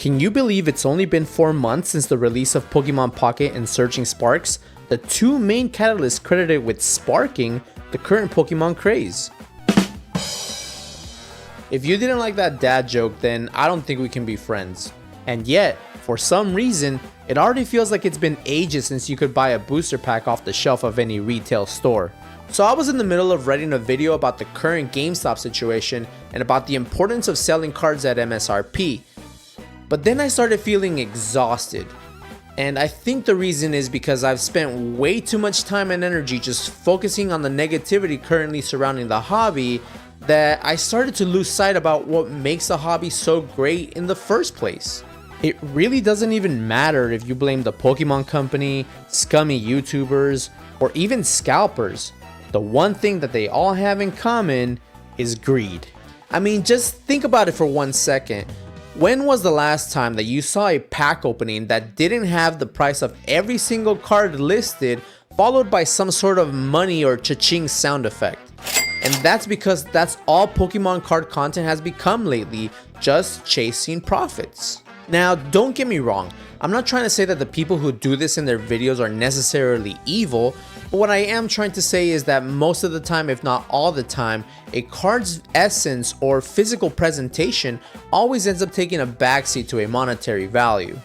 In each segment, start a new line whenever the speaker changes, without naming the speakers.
Can you believe it's only been 4 months since the release of Pokemon Pocket and Surging Sparks, the two main catalysts credited with sparking the current Pokemon craze? If you didn't like that dad joke, then I don't think we can be friends. And yet, for some reason, it already feels like it's been ages since you could buy a booster pack off the shelf of any retail store. So I was in the middle of writing a video about the current GameStop situation and about the importance of selling cards at MSRP. But then I started feeling exhausted. And I think the reason is because I've spent way too much time and energy just focusing on the negativity currently surrounding the hobby that I started to lose sight about what makes the hobby so great in the first place. It really doesn't even matter if you blame the Pokemon Company, scummy YouTubers, or even scalpers. The one thing that they all have in common is greed. I mean, just think about it for 1 second. When was the last time that you saw a pack opening that didn't have the price of every single card listed, followed by some sort of money or cha-ching sound effect? And that's because that's all Pokemon card content has become lately, just chasing profits. Now, don't get me wrong, I'm not trying to say that the people who do this in their videos are necessarily evil, but what I am trying to say is that most of the time, if not all the time, a card's essence or physical presentation always ends up taking a backseat to a monetary value.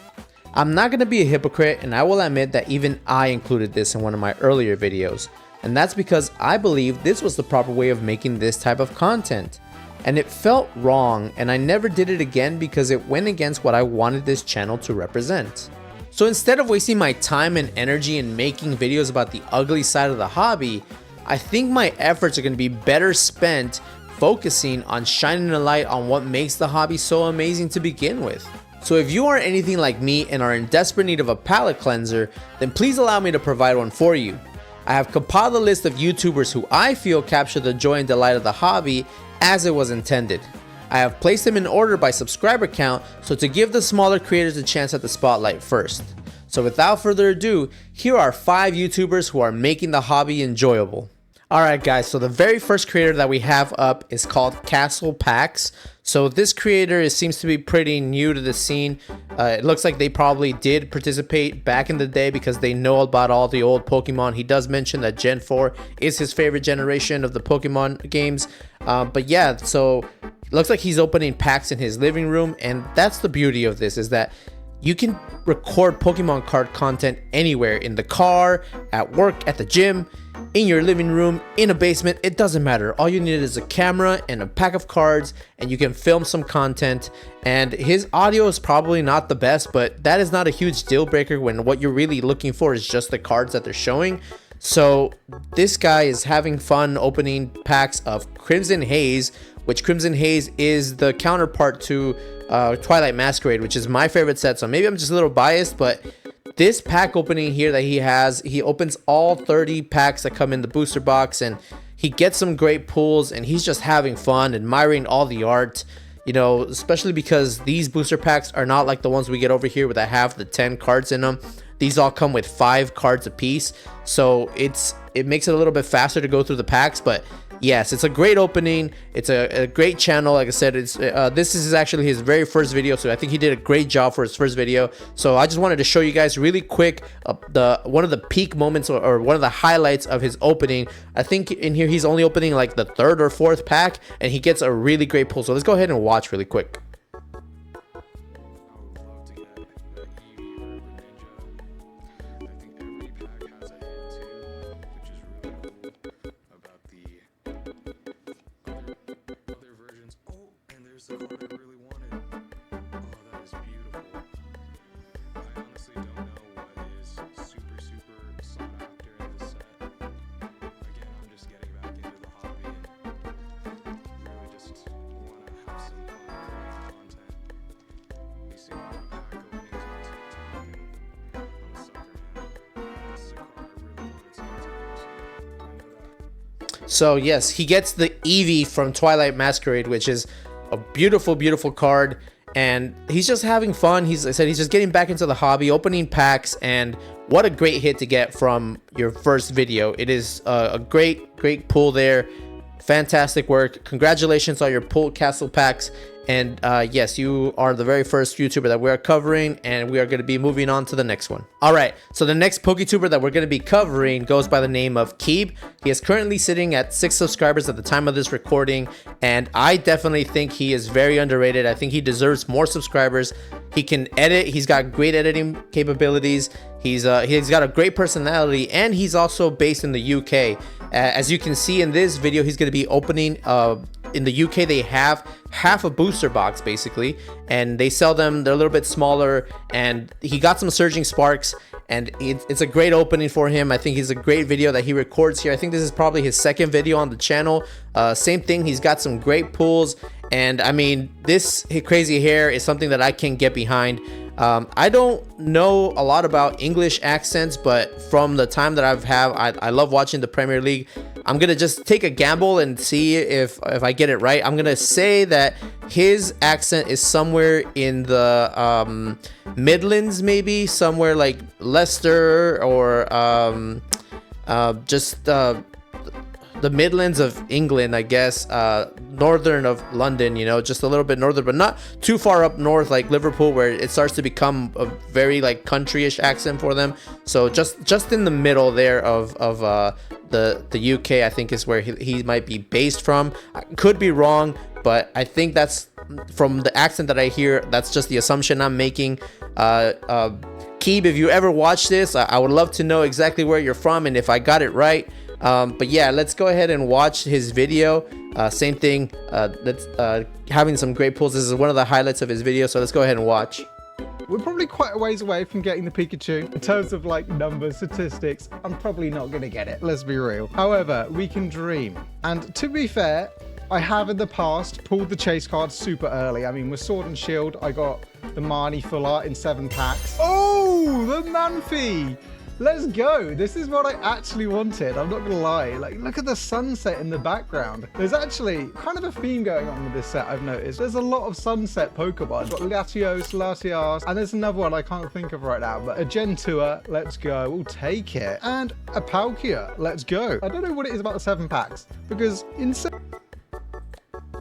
I'm not going to be a hypocrite, and I will admit that even I included this in one of my earlier videos, and that's because I believe this was the proper way of making this type of content. And it felt wrong, and I never did it again because it went against what I wanted this channel to represent. So instead of wasting my time and energy in making videos about the ugly side of the hobby, I think my efforts are going to be better spent focusing on shining a light on what makes the hobby so amazing to begin with. So if you are anything like me and are in desperate need of a palate cleanser, then please allow me to provide one for you. I have compiled a list of YouTubers who I feel capture the joy and delight of the hobby as it was intended. I have placed them in order by subscriber count, so to give the smaller creators a chance at the spotlight first. So without further ado, here are 5 YouTubers who are making the hobby enjoyable. Alright guys, so the very first creator that we have up is called Castle Packs. So this creator seems to be pretty new to the scene. It looks like they probably did participate back in the day because they know about all the old Pokemon. He does mention that Gen 4 is his favorite generation of the Pokemon games. But yeah, so it looks like he's opening packs in his living room, and that's the beauty of this, is that you can record Pokemon card content anywhere, in the car, at work, at the gym, in your living room, in a basement. It doesn't matter. All you need is a camera and a pack of cards, and you can film some content. And his audio is probably not the best, but that is not a huge deal breaker when what you're really looking for is just the cards that they're showing. So this guy is having fun opening packs of Crimson Haze, which Crimson Haze is the counterpart to Twilight Masquerade, which is my favorite set. So maybe I'm just a little biased, but this pack opening here that he opens all 30 packs that come in the booster box, and he gets some great pulls, and he's just having fun, admiring all the art, you know, especially because these booster packs are not like the ones we get over here that have the 10 cards in them. These all come with 5 cards apiece, so it makes it a little bit faster to go through the packs. But yes, it's a great opening. It's a great channel. Like I said, this is actually his very first video, so I think he did a great job for his first video. So I just wanted to show you guys really quick one of the peak moments or one of the highlights of his opening. I think in here he's only opening like the 3rd or 4th pack, and he gets a really great pull. So let's go ahead and watch really quick.
The card I really wanted. Oh, that is beautiful. I honestly don't know what is super sought after in this set. Again, I'm just getting back into the hobby and really just want to have some fun content. You see a lot of pack openings on TikTok, and I'm a sucker, man. This is a card I really wanted sometimes. I know that.
So yes, he gets the Eevee from Twilight Masquerade, which is a beautiful card, and he's just having fun. He's just getting back into the hobby, opening packs, and what a great hit to get from your first video. It is a great pull there. Fantastic work. Congratulations on your pull, Castle Packs. And yes, you are the very first YouTuber that we are covering, and we are going to be moving on to the next one. All right, so the next Poketuber that we're going to be covering goes by the name of Keeb. He is currently sitting at 6 subscribers at the time of this recording, and I definitely think he is very underrated. I think he deserves more subscribers. He can edit. He's got great editing capabilities. He's got a great personality, and he's also based in the UK. As you can see in this video, he's going to be opening in the UK. They have half a booster box basically, and they sell them. They're a little bit smaller, and he got some surging sparks, and it's a great opening for him. I think he's a great video that he records here. I think this is probably his second video on the channel. Same thing, he's got some great pulls, and I mean, this crazy hair is something that I can get behind. I don't know a lot about English accents, but from the time that I love watching the Premier League. I'm gonna just take a gamble and see if I get it right. I'm gonna say that his accent is somewhere in the Midlands, maybe somewhere like Leicester, or just the Midlands of England, I guess, northern of London, you know, just a little bit northern, but not too far up north like Liverpool, where it starts to become a very like countryish accent for them. So just in the middle there of the UK, I think is where he might be based from. I could be wrong, but I think that's, from the accent that I hear, that's just the assumption I'm making. Keeb, if you ever watch this, I would love to know exactly where you're from and if I got it right. But yeah, let's go ahead and watch his video. Same thing, having some great pulls. This is one of the highlights of his video, so let's go ahead and watch.
We're probably quite a ways away from getting the Pikachu. In terms of like numbers, statistics, I'm probably not going to get it, let's be real. However, we can dream. And to be fair, I have in the past pulled the chase card super early. I mean, with Sword and Shield, I got the Marnie full art in 7 packs. Oh, the Manphy! Let's go. This is what I actually wanted. I'm not gonna lie. Like, look at the sunset in the background. There's actually kind of a theme going on with this set, I've noticed. There's a lot of sunset Pokemon. Got Latios, Latias, and there's another one I can't think of right now, but a Gentua, let's go. We'll take it. And a Palkia, let's go. I don't know what it is about the 7 packs, because in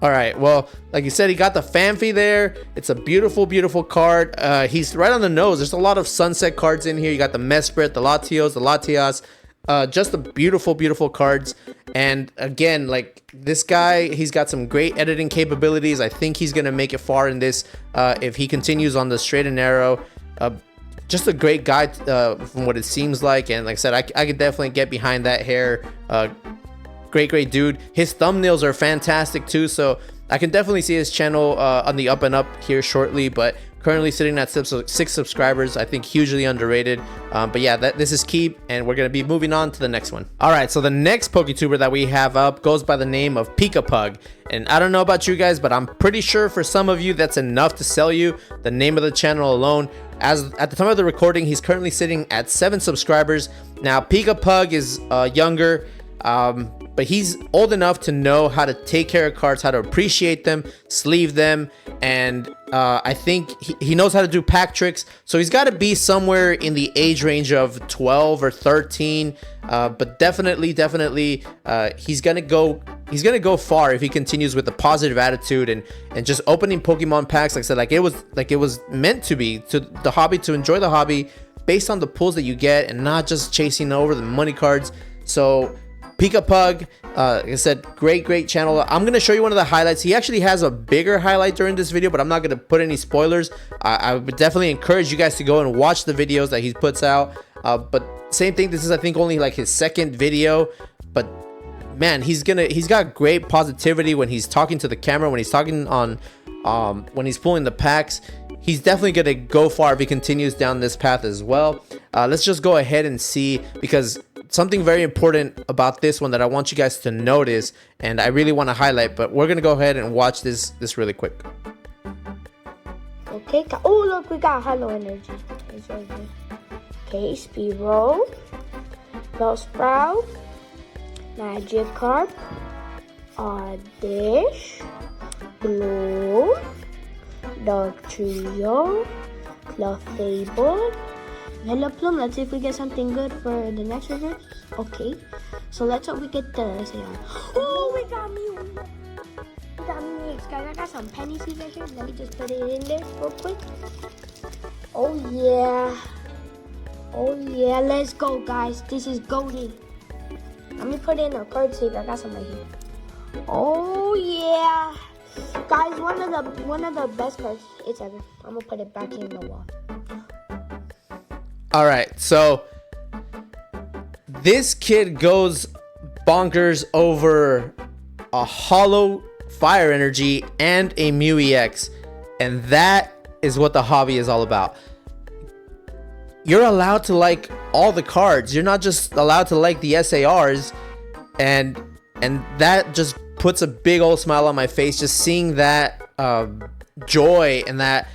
All right, well, like you said, he got the Phanpy there. It's a beautiful, beautiful card. He's right on the nose. There's a lot of sunset cards in here. You got the Mesprit, the Latios, the Latias. Just the beautiful, beautiful cards. And again, like, this guy, he's got some great editing capabilities. I think he's going to make it far in this if he continues on the straight and narrow. Just a great guy from what it seems like. And like I said, I could definitely get behind that hair. Great dude. His thumbnails are fantastic too, so I can definitely see his channel on the up and up here shortly. But currently sitting at 6 subscribers, I think hugely underrated. But yeah, this is Keeb, and we're gonna be moving on to the next one. All right, so the next Poketuber that we have up goes by the name of Pikapug, and I don't know about you guys, but I'm pretty sure for some of you that's enough to sell you the name of the channel alone. As at the time of the recording, he's currently sitting at 7 subscribers. Now Pikapug is younger. But he's old enough to know how to take care of cards, how to appreciate them, sleeve them, and I think he knows how to do pack tricks. So he's got to be somewhere in the age range of 12 or 13. But definitely, he's gonna go far if he continues with a positive attitude and just opening Pokemon packs. Like I said, like it was meant to be, to the hobby, to enjoy the hobby based on the pulls that you get and not just chasing over the money cards. So Pikapug, like I said, great channel. I'm gonna show you one of the highlights. He actually has a bigger highlight during this video, but I'm not gonna put any spoilers. I would definitely encourage you guys to go and watch the videos that he puts out. But same thing, this is I think only like his 2nd video, but man, he's got great positivity when he's talking to the camera, when he's talking on when he's pulling the packs. He's definitely gonna go far if he continues down this path as well. Let's just go ahead and see, because something very important about this one that I want you guys to notice, and I really want to highlight, but we're gonna go ahead and watch this really quick.
Okay, oh look, we got Hollow Energy. It's right here. Okay, Spearow, Bellsprout, Magikarp, Oddish, Gloom, Dark Trio, Clefable, Yellow Plum. Let's see if we get something good for the next reverse. Okay, so let's hope we get the Saiyan. Oh, we got Mew. We got Mew. guys. I got some penny seeds right here. Let me just put it in there real quick. Oh yeah. Oh yeah, let's go guys. This is golden. Let me put in a card saver. I got some right here. Oh yeah. Guys, one of the best cards it's ever. I'm gonna put it back in the wall.
All right, so this kid goes bonkers over a hollow fire energy and a Mew EX, and that is what the hobby is all about. You're allowed to like all the cards. You're not just allowed to like the SARs, and that just puts a big old smile on my face just seeing that joy and that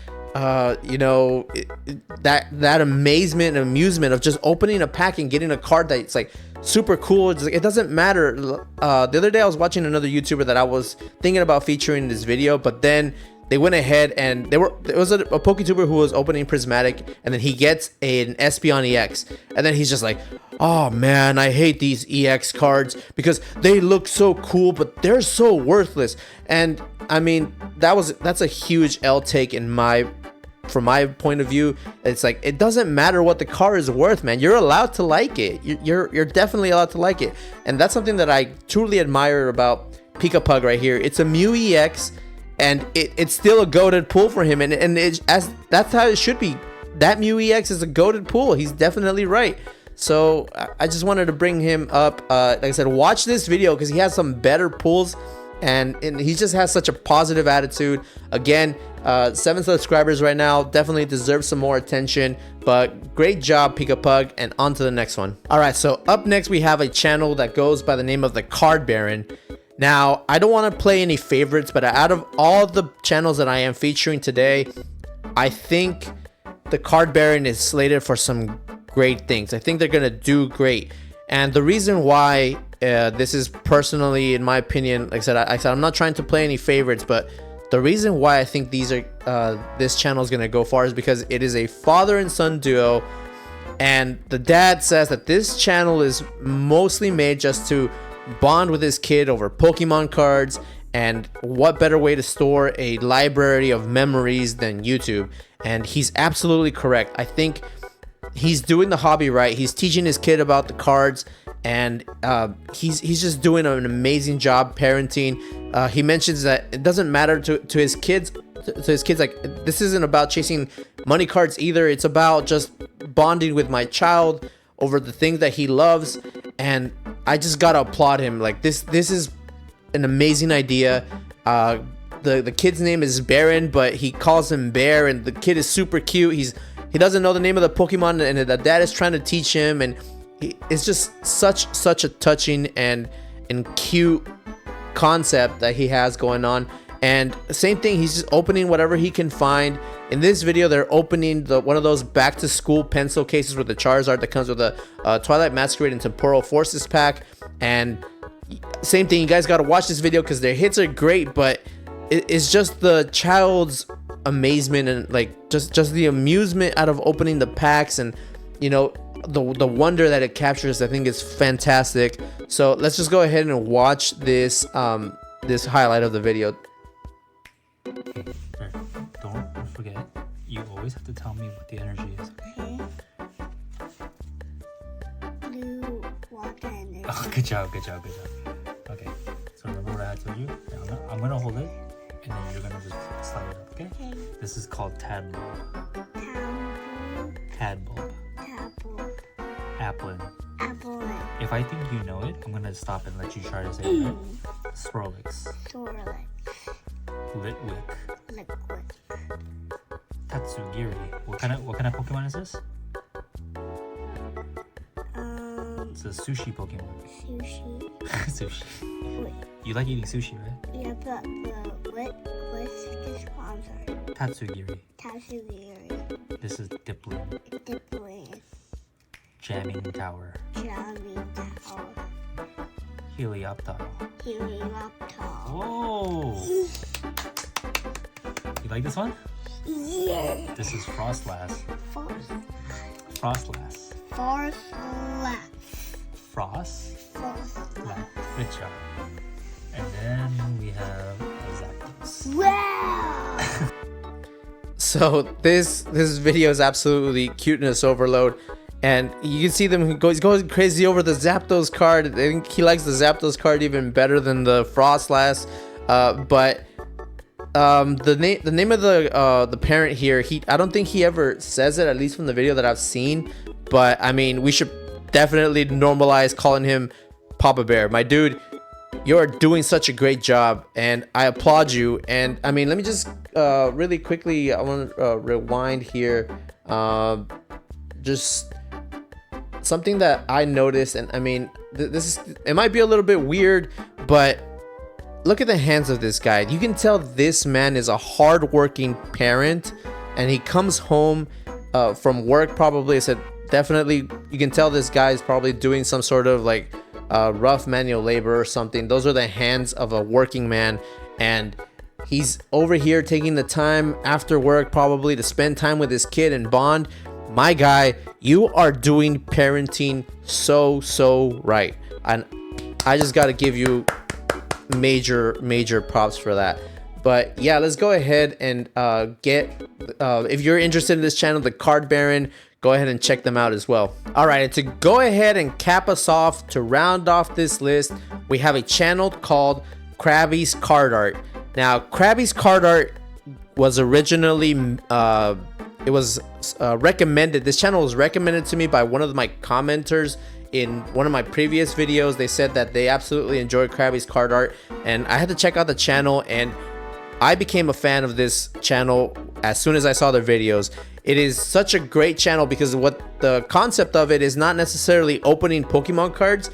that amazement and amusement of just opening a pack and getting a card that's like super cool. It's like, it doesn't matter. The other day I was watching another YouTuber that I was thinking about featuring in this video, but then they went ahead and it was a Poketuber who was opening Prismatic, and then he gets an Espeon EX, and then he's just like, oh man, I hate these EX cards because they look so cool but they're so worthless. And I mean, that's a huge L take from my point of view. It's like, it doesn't matter what the card is worth, man. You're allowed to like it. You're definitely allowed to like it, and that's something that I truly admire about Pokepug right here. It's a Mew EX, and it's still a goated pull for him, and that's how it should be. That Mew EX is a goated pull. He's definitely right. So I just wanted to bring him up. Like I said, watch this video because he has some better pulls, and he just has such a positive attitude. Again, 7 subscribers right now, definitely deserves some more attention, but great job, Pokepug, and on to the next one. All right, so up next we have a channel that goes by the name of the Card Baron. Now, I don't want to play any favorites, but out of all the channels that I am featuring today, I think the Card Baron is slated for some great things. I think they're going to do great. And the reason why this is personally, in my opinion, like I said, I'm not trying to play any favorites, but the reason why I think this channel is going to go far is because it is a father and son duo. And the dad says that this channel is mostly made just to bond with his kid over Pokemon cards, and what better way to store a library of memories than YouTube. And he's absolutely correct. I think he's doing the hobby right. He's teaching his kid about the cards, and he's just doing an amazing job parenting. He mentions that it doesn't matter to his kids. Like, this isn't about chasing money cards either. It's about just bonding with my child over the things that he loves, and I just gotta applaud him. Like, this is an amazing idea. The kid's name is Baron, but he calls him Bear, and the kid is super cute. He doesn't know the name of the Pokemon, and the dad is trying to teach him, and it's just such a touching and cute concept that he has going on. And same thing, he's just opening whatever he can find. In this video, they're opening one of those back to school pencil cases with the Charizard that comes with a Twilight Masquerade and Temporal Forces pack. And same thing, you guys got to watch this video because their hits are great, but it's just the child's amazement and like just the amusement out of opening the packs, and the wonder that it captures. I think is fantastic. So let's just go ahead and watch this this highlight of the video.
Don't forget, you always have to tell me what the energy is.
Okay. Blue water energy.
Oh, good job. Okay, so remember what I told you? I'm gonna hold it, and then you're gonna just slide it up, okay?
Okay.
This is called Tadbulb.
Tadbulb.
Applin.
Apple.
If I think you know it, I'm gonna stop and let you try to say it, right? Swirlix.
Sorlix.
Litwick.
Liquid.
Tatsugiri. What kind of Pokemon is this? It's a sushi Pokemon.
Sushi.
Sushi.
Wait.
You like eating sushi, right?
Yeah, but what's the sponsor?
Tatsugiri.
Tatsugiri.
This is Dipplin.
Dipplin.
Jamming Tower.
Jamming Tower.
Helioptile.
Helioptile.
Whoa! You like this one?
Yeah.
This is Frostlass. Frostlass. Frost? Good job. And then we have a Zapdos.
Wow.
So this video is absolutely cuteness overload, and you can see them going crazy over the Zapdos card. I think he likes the Zapdos card even better than the Frostlass. But the name of the parent here, I don't think he ever says it, at least from the video that I've seen. But I mean, we should definitely normalize calling him Papa Bear. My dude, you're doing such a great job, and I applaud you. And I mean, let me just really quickly, I want to rewind here. Just something that I noticed, and I mean, it might be a little bit weird, but look at the hands of this guy. You can tell this man is a hard-working parent, and he comes home from work probably. I said definitely, you can tell this guy is probably doing some sort of like rough manual labor or something. Those are the hands of a working man, and he's over here taking the time after work probably to spend time with his kid and bond. My guy, you are doing parenting so right, and I just got to give you major props for that. But yeah, let's go ahead and get if you're interested in this channel, the Card Baron, go ahead and check them out as well. All right, and to go ahead and cap us off, to round off this list, we have a channel called Krabby's Card Art. Now, Krabby's Card Art was originally recommended. This channel was recommended to me by one of my commenters in one of my previous videos. They said that they absolutely enjoyed Krabby's Card Art, and I had to check out the channel, and I became a fan of this channel as soon as I saw their videos. It is such a great channel because what the concept of it is not necessarily opening Pokemon cards.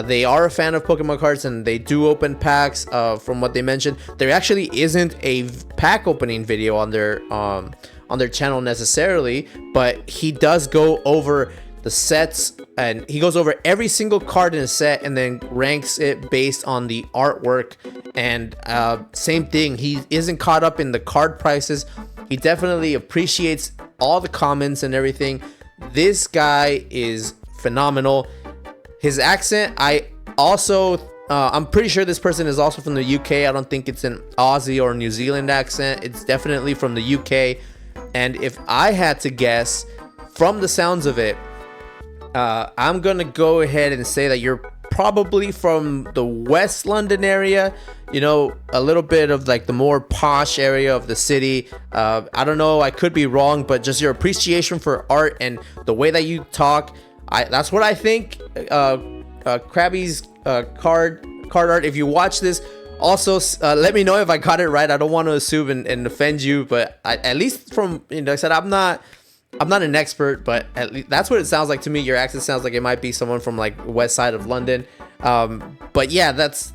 They are a fan of Pokemon cards, and they do open packs. From what they mentioned, there actually isn't a pack opening video on their channel necessarily, but he does go over the sets, and he goes over every single card in a set and then ranks it based on the artwork. And same thing, he isn't caught up in the card prices. He definitely appreciates all the comments and everything. This guy is phenomenal. His accent, I'm pretty sure this person is also from the UK. I don't think it's an Aussie or New Zealand accent. It's definitely from the UK. And if I had to guess, from the sounds of it, I'm gonna go ahead and say that you're probably from the West London area, you know, a little bit of like the more posh area of the city. I don't know, I could be wrong, but just your appreciation for art and the way that you talk, that's what I think. Krabby's card art, if you watch this, also let me know if I got it right. I don't want to assume and offend you, but at least from, you know, I said I'm not an expert, but at least that's what it sounds like to me. Your accent sounds like it might be someone from like west side of London. But yeah, that's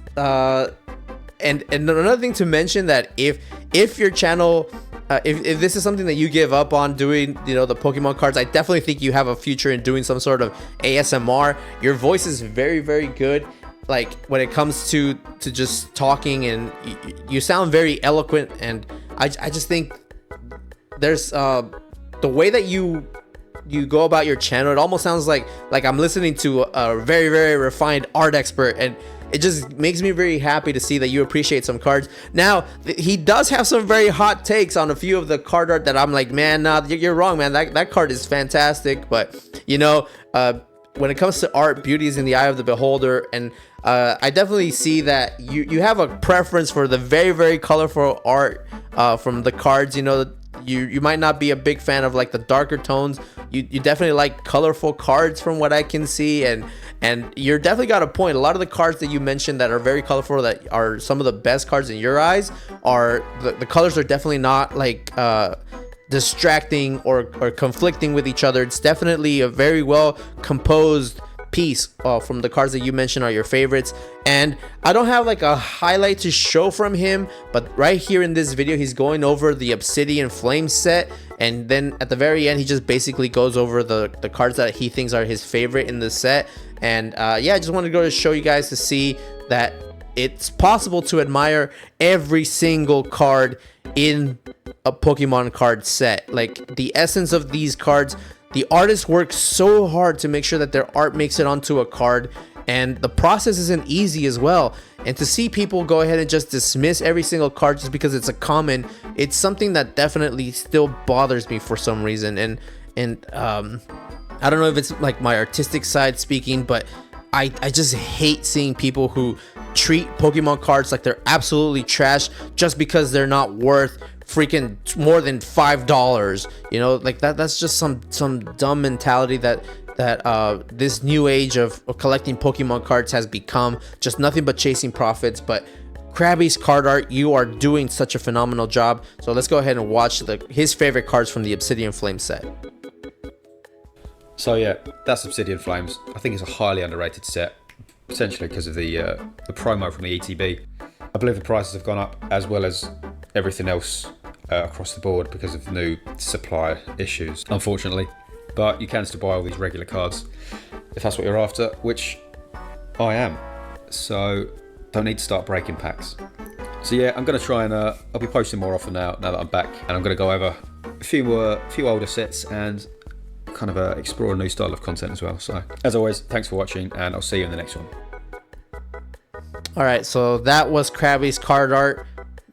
and another thing to mention, that if your channel, if this is something that you give up on doing, you know, the Pokemon cards, I definitely think you have a future in doing some sort of ASMR. Your voice is very good. Like when it comes to just talking, and you sound very eloquent, and I just think there's the way that you go about your channel, it almost sounds like I'm listening to a very refined art expert, and it just makes me very happy to see that you appreciate some cards. Now, he does have some very hot takes on a few of the card art that I'm like, man, nah, you're wrong, man. That card is fantastic, but you know, when it comes to art, beauty is in the eye of the beholder, and I definitely see that you have a preference for the very colorful art from the cards. You know, you might not be a big fan of like the darker tones. You definitely like colorful cards from what I can see, and you're definitely got a point. A lot of the cards that you mentioned that are very colorful, that are some of the best cards in your eyes, are the colors are definitely not like distracting or conflicting with each other. It's definitely a very well composed piece from the cards that you mentioned are your favorites. And I don't have like a highlight to show from him, but right here in this video, he's going over the Obsidian Flame set, and then at the very end, he just basically goes over the cards that he thinks are his favorite in the set. And yeah, I just wanted to go to show you guys to see that it's possible to admire every single card in a Pokemon card set. Like the essence of these cards, the artists work so hard to make sure that their art makes it onto a card, and the process isn't easy as well. And to see people go ahead and just dismiss every single card just because it's a common, it's something that definitely still bothers me for some reason. And I don't know if it's like my artistic side speaking, but I just hate seeing people who treat Pokemon cards like they're absolutely trash just because they're not worth freaking more than $5. You know, like that's just some dumb mentality that this new age of collecting Pokemon cards has become. Just nothing but chasing profits. But Krabby's card art, you are doing such a phenomenal job. So let's go ahead and watch his favorite cards from the Obsidian Flame set.
So yeah, that's Obsidian Flames. I think it's a highly underrated set, essentially because of the promo from the ETB. I believe the prices have gone up, as well as everything else across the board because of new supply issues, unfortunately. But you can still buy all these regular cards if that's what you're after, which I am. So don't need to start breaking packs. So yeah, I'm going to try and I'll be posting more often now that I'm back, and I'm going to go over a few older sets and kind of explore a new style of content as well. So as always, thanks for watching, and I'll see you in the next one.
All right, so that was Krabby's card art.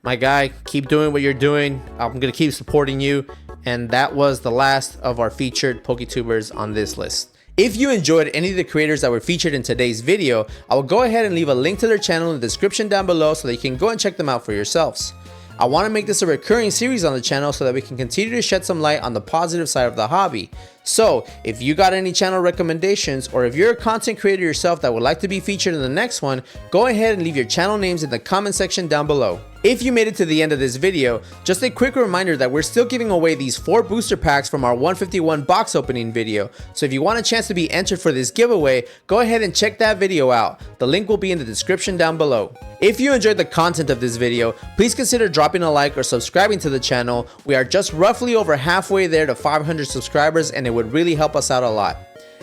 My guy, keep doing what you're doing. I'm gonna keep supporting you. And that was the last of our featured Poketubers on this list. If you enjoyed any of the creators that were featured in today's video, I will go ahead and leave a link to their channel in the description down below so that you can go and check them out for yourselves. I want to make this a recurring series on the channel so that we can continue to shed some light on the positive side of the hobby. So if you got any channel recommendations, or if you're a content creator yourself that would like to be featured in the next one, go ahead and leave your channel names in the comment section down below. If you made it to the end of this video, just a quick reminder that we're still giving away these 4 booster packs from our 151 box opening video. So if you want a chance to be entered for this giveaway, go ahead and check that video out. The link will be in the description down below. If you enjoyed the content of this video, please consider dropping a like or subscribing to the channel. We are just roughly over halfway there to 500 subscribers, and it would really help us out a lot.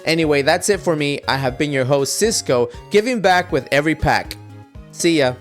Anyway, that's it for me. I have been your host, Cisco, giving back with every pack. See ya.